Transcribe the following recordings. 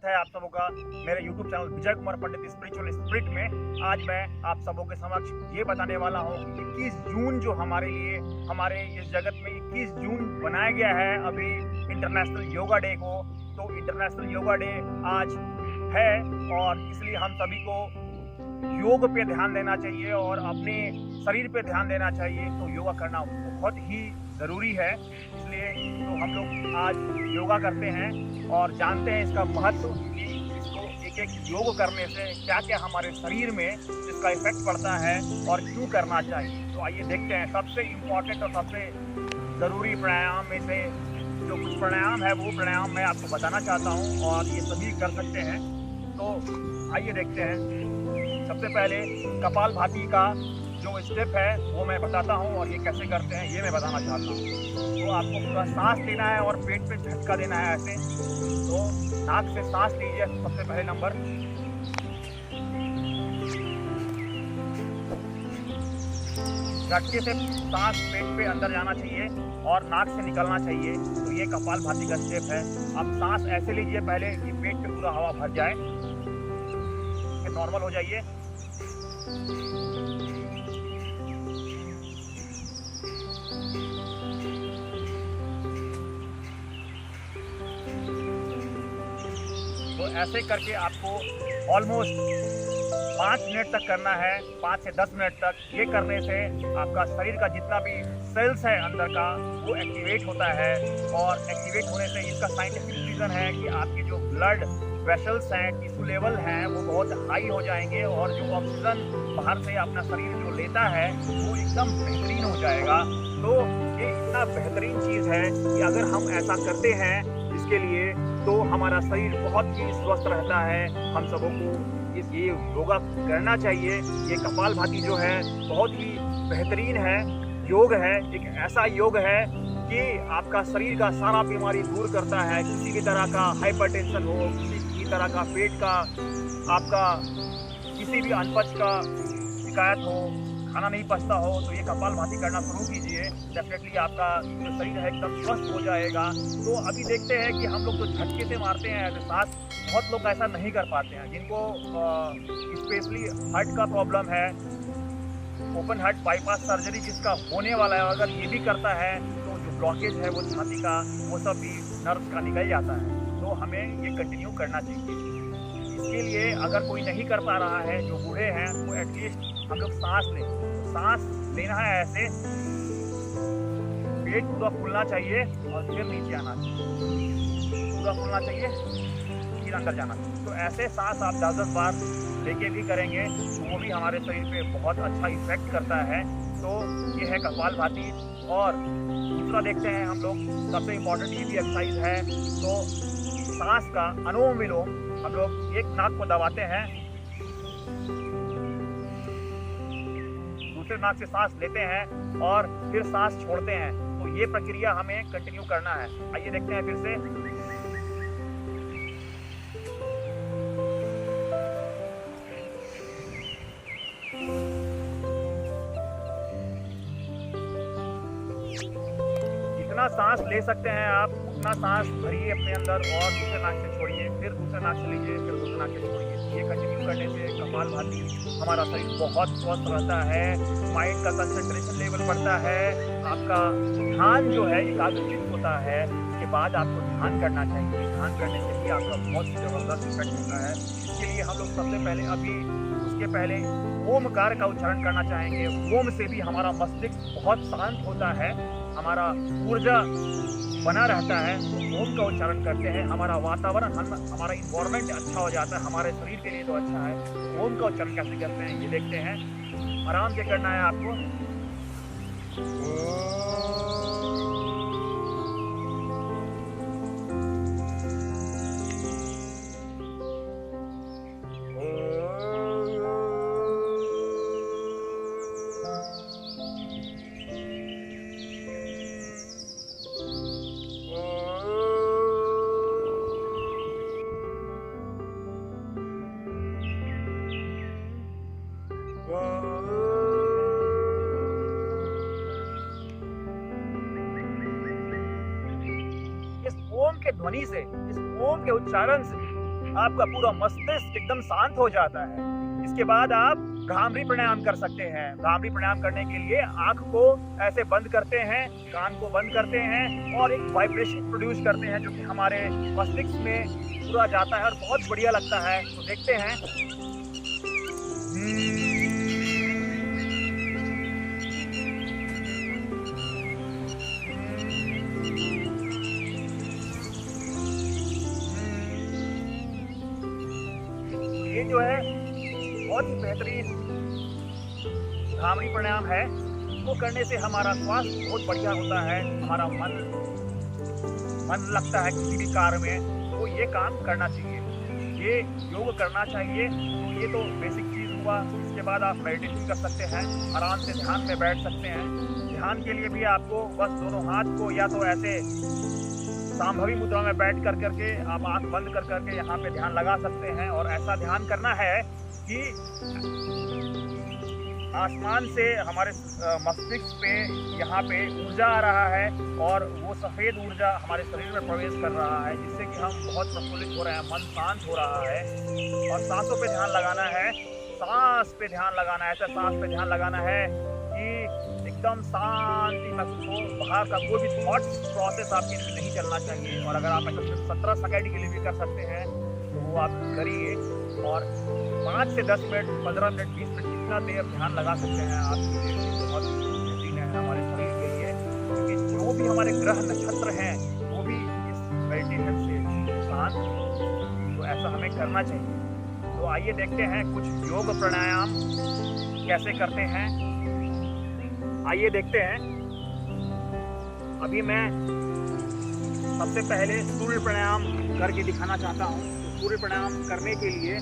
स्वागत है आप सबों का मेरे YouTube channel Vijay Kumar Pandit spiritual spirit में। आज मैं आप सबों के समक्ष ये बताने वाला हूँ कि 21 जून जो हमारे लिए हमारे इस जगत में 21 जून बनाया गया है अभी इंटरनेशनल योगा डे को। तो इंटरनेशनल योगा डे आज है और इसलिए हम सभी को योग पे ध्यान देना चाहिए और अपने शरीर पे ध्यान देना चाहिए। तो योगा करना बहुत ही ज़रूरी है, इसलिए तो हम लोग आज योगा करते हैं और जानते हैं इसका महत्व कि इसको एक एक योग करने से क्या क्या हमारे शरीर में इसका इफेक्ट पड़ता है और क्यों करना चाहिए। तो आइए देखते हैं। सबसे इम्पोर्टेंट और सबसे ज़रूरी प्राणायाम में से जो कुछ प्राणायाम है वो प्राणायाम मैं आपको बताना चाहता हूँ और ये सभी कर सकते हैं। तो आइए देखते हैं। सबसे पहले कपालभाति का जो स्टेप है वो मैं बताता हूँ और ये कैसे करते हैं ये मैं बताना चाहता हूँ। तो आपको पूरा सांस लेना है और पेट पे झटका देना है ऐसे। तो नाक से सांस लीजिए सबसे पहले नंबर, झटके से सांस पेट पे अंदर जाना चाहिए और नाक से निकलना चाहिए। तो ये कपालभाति का स्टेप है। अब सांस ऐसे लीजिए पहले कि पेट पे पूरा हवा भर जाए, नॉर्मल हो जाइए। तो ऐसे करके आपको ऑलमोस्ट 5 मिनट तक करना है, 5 से 10 मिनट तक। ये करने से आपका शरीर का जितना भी सेल्स है अंदर का वो एक्टिवेट होता है और एक्टिवेट होने से इसका साइंटिफिक रीज़न है कि आपके जो ब्लड वेसल्स हैं, टिश्यू लेवल हैं वो बहुत हाई हो जाएंगे और जो ऑक्सीजन बाहर से अपना शरीर जो लेता है वो एकदम बेहतरीन हो जाएगा। तो ये इतना बेहतरीन चीज़ है कि अगर हम ऐसा करते हैं इसके लिए तो हमारा शरीर बहुत ही स्वस्थ रहता है। हम सबों को ये योगा करना चाहिए। ये कपालभाति जो है बहुत ही बेहतरीन है, योग है, एक ऐसा योग है कि आपका शरीर का सारा बीमारी दूर करता है। किसी भी तरह का हाइपरटेंशन हो, किसी भी तरह का पेट का, आपका किसी भी अनपच का शिकायत हो, खाना नहीं पचता हो, तो ये कपालभाति करना शुरू कीजिए। डेफिनेटली आपका जो शरीर है एकदम स्वस्थ हो जाएगा। तो अभी देखते हैं कि हम लोग जो झटके से मारते हैं सांस, बहुत लोग ऐसा नहीं कर पाते हैं। जिनको स्पेशली हार्ट का प्रॉब्लम है, ओपन हार्ट बाईपास सर्जरी जिसका होने वाला है, अगर ये भी करता है तो जो ब्लॉकेज है वो छाती का वो सब भी नर्व का निकल जाता है। तो हमें ये कंटिन्यू करना चाहिए। इसके लिए अगर कोई नहीं कर पा रहा है, जो बूढ़े हैं, तो एटलीस्ट हम लोग सांस लें। सांस लेना है ऐसे, पेट पूरा फूलना चाहिए और फिर नीचे आना चाहिए, पूरा फूलना चाहिए फिर अंदर जाना चाहिए। तो ऐसे सांस आप 10-10 बार लेके भी करेंगे तो वो भी हमारे शरीर पे बहुत अच्छा इफेक्ट करता है। तो ये है कपालभाति। और दूसरा देखते हैं हम लोग, सबसे इम्पोर्टेंट ये भी एक्सरसाइज है। तो सांस का अनुलोम विलोम हम लोग एक नाक को दबाते हैं, दूसरे नाक से सांस लेते हैं और फिर सांस छोड़ते हैं। तो ये प्रक्रिया हमें कंटिन्यू करना है। आइए देखते हैं फिर से। जितना सांस ले सकते हैं आप उतना सांस भरिए अपने अंदर और दूसरे नाक से छोड़िए, फिर दूसरे नाक से लीजिए, फिर दूसरे नाक से छोड़िए। ये कंटिन्यू करने से कपालभाति हमारा शरीर बहुत स्वस्थ रहता है, माइंड का कंसंट्रेशन लेवल बढ़ता है, आपका ध्यान जो है एकाग्रचित्त होता है। उसके बाद आपको ध्यान करना चाहिए। ध्यान करने से भी आपका बहुत ज़बरदस्त इफेक्ट होता है। इसके लिए हम लोग सबसे पहले अभी उसके पहले ओमकार का उच्चारण करना चाहेंगे। ओम से भी हमारा मस्तिष्क बहुत शांत होता है, हमारा ऊर्जा बना रहता है। तो ओम का उच्चारण करते हैं, हमारा वातावरण, हमारा इन्वायरमेंट अच्छा हो जाता है, हमारे शरीर के लिए तो अच्छा है। ओम का उच्चारण कैसे करते हैं ये देखते हैं। आराम से करना है आपको। इस ओम के ध्वनि से, इस ओम के उच्चारण से आपका पूरा मस्तिष्क एकदम शांत हो जाता है। इसके बाद आप भ्रामरी प्राणायाम कर सकते हैं। भ्रामरी प्राणायाम करने के लिए आंख को ऐसे बंद करते हैं, कान को बंद करते हैं और एक वाइब्रेशन प्रोड्यूस करते हैं जो कि हमारे मस्तिष्क में पूरा जाता है और बहुत बढ़िया लगता है। तो देखते हैं। ये जो है बहुत ही बेहतरीन भ्रामरी प्राणायाम है। इसको करने से हमारा स्वास्थ्य बहुत बढ़िया होता है, हमारा मन लगता है किसी भी कार्य में, तो ये काम करना चाहिए, ये योग करना चाहिए। तो ये तो बेसिक चीज़ हुआ। इसके बाद आप मेडिटेशन कर सकते हैं, आराम से ध्यान में बैठ सकते हैं। ध्यान के लिए भी आपको बस दोनों हाथ को या तो ऐसे सांभवी मुद्रा में बैठ कर करके आप आंख बंद कर करके यहाँ पे ध्यान लगा सकते हैं और ऐसा ध्यान करना है कि आसमान से हमारे मस्तिष्क पे यहाँ पे ऊर्जा आ रहा है और वो सफ़ेद ऊर्जा हमारे शरीर में प्रवेश कर रहा है, जिससे कि हम बहुत प्रफुल्लित हो रहे हैं, मन शांत हो रहा है। और सांसों पे ध्यान लगाना है, सांस पे ध्यान लगाना है, ऐसा सांस पे ध्यान लगाना है कि एकदम शांति महसूस हो, बाहर का कोई भी थॉट्स प्रोसेस आपके लिए नहीं चलना चाहिए। और अगर आप ऐसा 17 सेकेंड के लिए भी कर सकते हैं तो वो आप करिए। और 5 से 10 मिनट, 15 मिनट, 20 मिनट जितना देर ध्यान लगा सकते हैं आपके लिए बहुत बेहतरीन है हमारे शरीर के लिए। क्योंकि जो भी हमारे ग्रह नक्षत्र हैं वो भी इस मेडिटेशन से शांत, तो ऐसा हमें करना चाहिए। तो आइए देखते हैं कुछ योग प्राणायाम कैसे करते हैं। आइए देखते हैं। अभी मैं सबसे पहले सूर्य प्राणायाम करके दिखाना चाहता हूँ। तो सूर्य प्राणायाम करने के लिए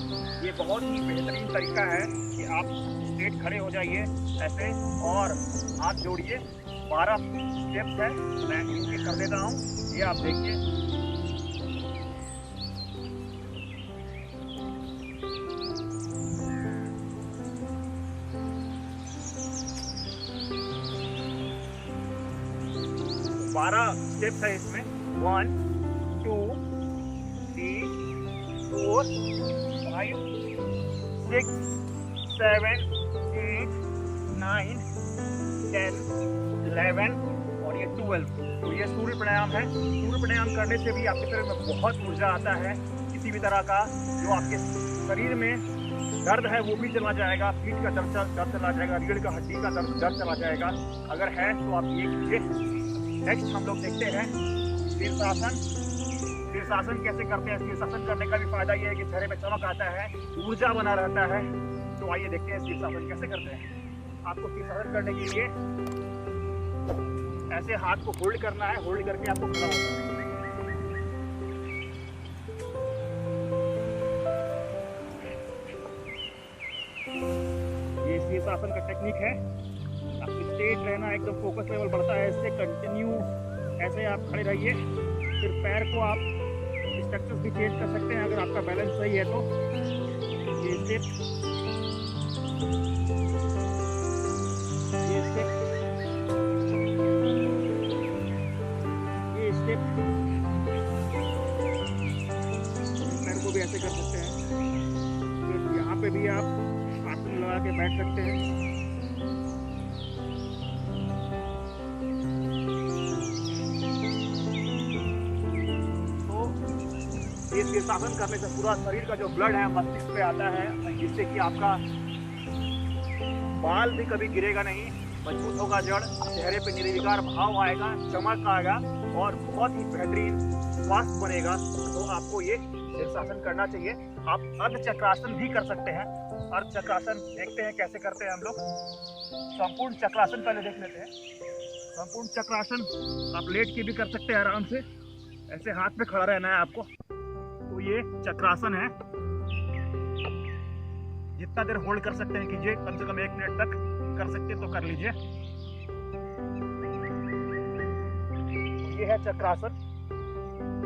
ये बहुत ही बेहतरीन तरीका है कि आप स्ट्रेट खड़े हो जाइए ऐसे और हाथ जोड़िए। 12 स्टेप्स है, मैं इनके कर देता हूँ, ये आप देखिए। स्टेप्स है इसमें 1 2 3 4 5 6 7 8 9 10 11 और ये 12। तो ये सूर्य प्राणायाम है। सूर्य प्राणायाम करने से भी आपके शरीर में बहुत ऊर्जा आता है। किसी भी तरह का जो आपके शरीर में दर्द है वो भी चला जाएगा, पीठ का दर्द चला जाएगा, रीढ़ का हड्डी का दर्द चला जाएगा। अगर है तो आप ये कीजिए। नेक्स्ट हम लोग देखते हैं शीर्षासन। शीर्षासन कैसे करते हैं। शीर्षासन करने का भी फायदा ये है कि चेहरे पे चमक आता है, ऊर्जा बना रहता है। तो आइए देखते हैं शीर्षासन कैसे करते हैं। आपको शीर्षासन करने के लिए ऐसे हाथ को होल्ड करना है, होल्ड करके आपको खड़ा होना है। ये शीर्षासन का टेक्निक है। आपकी स्ट्रेट रहना, एकदम फोकस लेवल बढ़ता है इससे। कंटिन्यू ऐसे आप खड़े रहिए। फिर पैर को आप स्ट्रक्चर्स भी चेंज कर सकते हैं अगर आपका बैलेंस सही है तो। ये स्टेप, ये स्टेप, ये स्टेप, पैर को भी ऐसे कर सकते हैं। फिर यहाँ पे भी आप आसन लगा के बैठ सकते हैं। शीर्षासन करने से पूरा शरीर का जो ब्लड है मस्तिष्क पे आता है, जिससे कि आपका बाल भी कभी गिरेगा नहीं, मजबूत होगा जड़, चेहरे पे निर्विकार भाव आएगा, चमक आएगा और बहुत ही बेहतरीन स्वास्थ्य बनेगा। तो आपको ये शीर्षासन करना चाहिए। आप अर्ध चक्रासन भी कर सकते हैं। अर्ध चक्रासन देखते हैं कैसे करते हैं हम लोग। संपूर्ण चक्रासन पहले देख लेते हैं। संपूर्ण चक्रासन आप लेट के भी कर सकते हैं आराम से, ऐसे हाथ पे खड़ा रहना है आपको। तो ये चक्रासन है। जितना देर होल्ड कर सकते हैं कीजिए, कम से कम 1 मिनट तक कर सकते हैं तो कर लीजिए। ये है चक्रासन।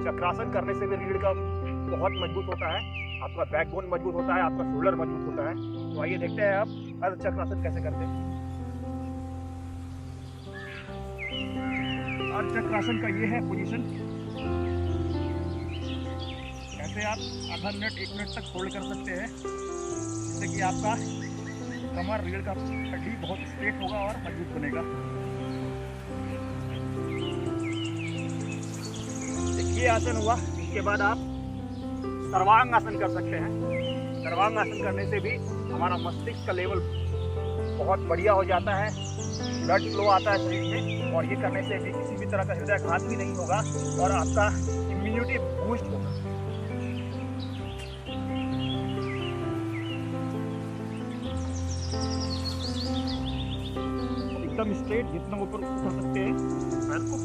चक्रासन करने से भी रीढ़ का बहुत मजबूत होता है, आपका बैकबोन मजबूत होता है, आपका शोल्डर मजबूत होता है। तो आइए देखते हैं आप अर्ध चक्रासन कैसे करते हैं। अर्ध चक्रासन का ये है पोजीशन। इसे आप आधा मिनट 1 मिनट तक होल्ड कर सकते हैं, जिससे कि आपका कमर रीढ़ का हड्डी बहुत स्ट्रेट होगा और मजबूत बनेगा। ये आसन हुआ। इसके बाद आप सर्वांग आसन कर सकते हैं। सर्वांग आसन करने से भी हमारा मस्तिष्क का लेवल बहुत बढ़िया हो जाता है, ब्लड फ्लो आता है शरीर में, और ये करने से भी किसी भी तरह का हृदयाघात भी नहीं होगा और आपका इम्यूनिटी बूस्ट होगा। एकदम स्ट्रेट, जितना ऊपर उठा सकते हैं पैर को।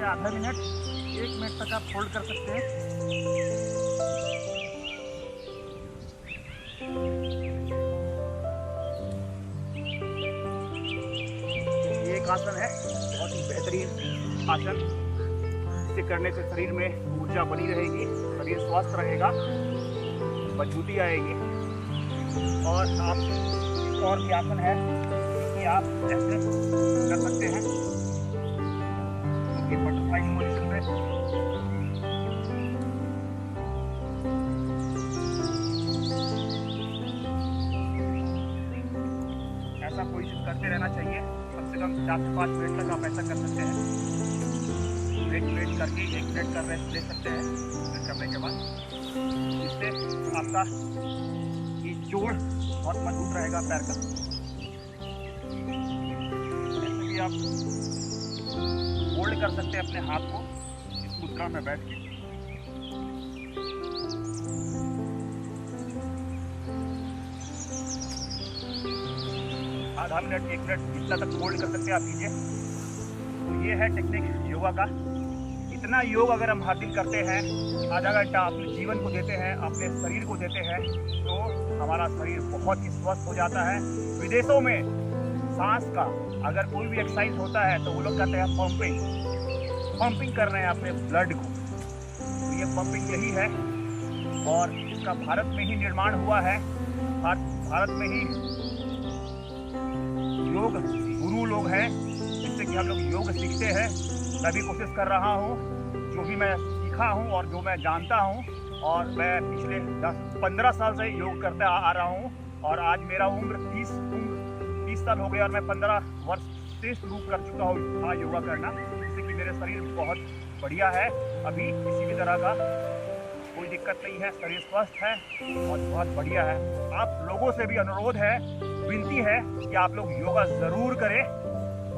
आधा मिनट 1 मिनट तक आप होल्ड कर सकते हैं। ये एक आसन है, बहुत ही बेहतरीन आसन। इसे करने से शरीर में ऊर्जा बनी रहेगी, शरीर स्वस्थ रहेगा, मजबूती आएगी। और आप एक और भी आसन है कि आप ऐसे कर सकते हैं, बटरफ्लाई की पोजीशन में। ऐसा पोजीशन करते रहना चाहिए, कम से कम 4 से 5 मिनट तक आप ऐसा कर सकते हैं। वेट करके 1 मिनट का रेस्ट ले सकते हैं करने के बाद, जिससे आपका ये जोड़ बहुत मजबूत रहेगा पैर का। ऐसे भी आप होल्ड कर सकते हैं अपने हाथ को इस मुद्रा में बैठ के। आधा मिनट 1 मिनट जितना तक होल्ड कर सकते हैं आप कीजिए। तो ये है टेक्निक योगा का। इतना योग अगर हम हासिल करते हैं, आधा घंटा अपने जीवन को देते हैं, अपने शरीर को देते हैं, तो हमारा शरीर बहुत ही स्वस्थ हो जाता है। विदेशों में सांस का अगर कोई भी एक्सरसाइज होता है तो वो लोग कहते हैं पंपिंग कर रहे हैं अपने ब्लड को। तो ये पंपिंग यही है, और इसका भारत में ही निर्माण हुआ है। भारत में ही योग गुरु लोग हैं, जिससे कि हम लोग योग सीखते हैं। मैं भी कोशिश कर रहा हूँ, जो भी मैं सीखा हूँ और जो मैं जानता हूँ, और मैं पिछले 10-15 साल से योग करते आ रहा हूँ, और आज मेरा उम्र 30 साल हो गया, और मैं 15 वर्ष से शुरू कर चुका हूँ योगा करना, जिससे कि मेरे शरीर बहुत बढ़िया है। अभी किसी भी तरह का कोई दिक्कत नहीं है, शरीर स्वस्थ है और बहुत बढ़िया है। आप लोगों से भी अनुरोध है, विनती है कि आप लोग योगा ज़रूर करें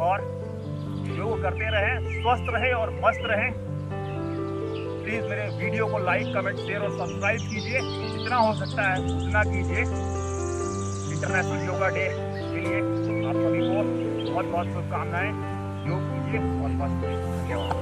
और योग करते रहें, स्वस्थ रहें और मस्त रहें। प्लीज़ मेरे वीडियो को लाइक, कमेंट, शेयर और सब्सक्राइब कीजिए। जितना हो सकता है उतना कीजिए। इंटरनेशनल योगा डे के लिए आप सभी को बहुत बहुत शुभकामनाएं। योग कीजिए और मस्त रहिए। धन्यवाद।